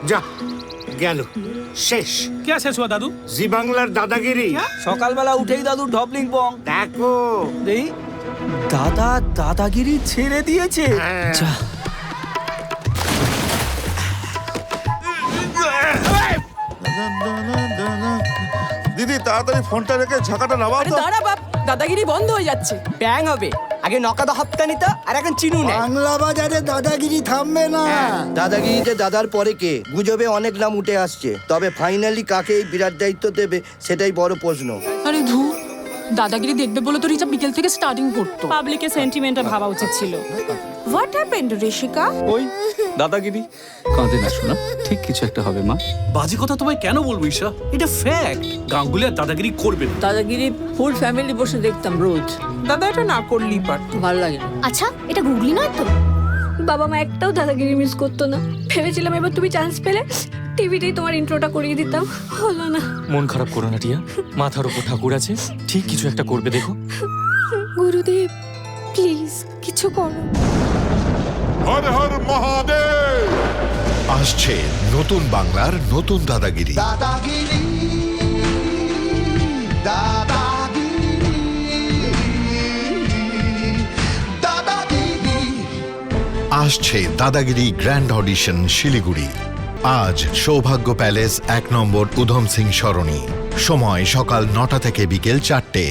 যা গেল, শেষ। क्या शेष हुआ दादू? জি বাংলার দাদাগিরি। সকালবেলা উঠেই দাদু ঢপলিং পং। দেখো দেই দাদা দাদাগিরি ছেড়ে দিয়েছে। যা দিদি তাড়াতাড়ি ফোনটা রেখে ঝাঁকাটা নামাও আরে তো। দাঁড়া বাপ, দাদাগিরি বন্ধ হয়ে যাচ্ছে। ব্যাং হবে, আগে নকাদা হপ্তা নিতা আর এখন চিনু নেয়। বাংলা বাজারে দাদাগিরি থামবে না। দাদাগিরিতে দাদার পরে কে? গুজবে অনেক নাম উঠে আসছে, তবে ফাইনালি কাকে এই বিরাট দায়িত্ব দেবে সেটাই বড় প্রশ্ন। আরে ধুর, দাদাগিরি দেখবে বলে তো রিচা বিকেল থেকে স্টার্টিং করতো। পাবলিকের সেন্টিমেন্টটা ভাবা উচিত ছিল। What happened Rishika? ওই দাদাগিরি। কাঁদে না শোনা, ঠিক কিছু একটা হবে মা। বাজে কথা তোমায় কেন বলবো ঈশা? এটা ফ্যাক্ট। গাঙ্গুলি আর দাদাগিরি করবে না। দাদাগিরি ফুল ফ্যামিলি বসে দেখতাম রোজ। দাদা এটা না করলেই পারতো। ভালো লাগে না। আচ্ছা, এটা গুগলি নয় তো? বাবা মা একটাও দাদাগিরি মিস করতো না। ভেবেছিলাম এবার তুমি চান্স পেলে টিভিতেই তোমার ইন্ট্রোটা করিয়ে দিতাম, হলো না। মন খারাপ করো না টিয়া, মাথার উপর ঠাকুর আছে, ঠিক কিছু একটা করবে দেখো। গুরুদেব প্লিজ কিছু করো। হর হর মহাদেব। আসছে নতুন বাংলার নতুন দাদাগিরি। আসছে দাদাগিরি গ্র্যান্ড অডিশন শিলিগুড়ি। আজ সৌভাগ্য প্যালেস 1 নম্বর উধম সিং সরণি। সময় সকাল 9টা থেকে বিকেল 4টে।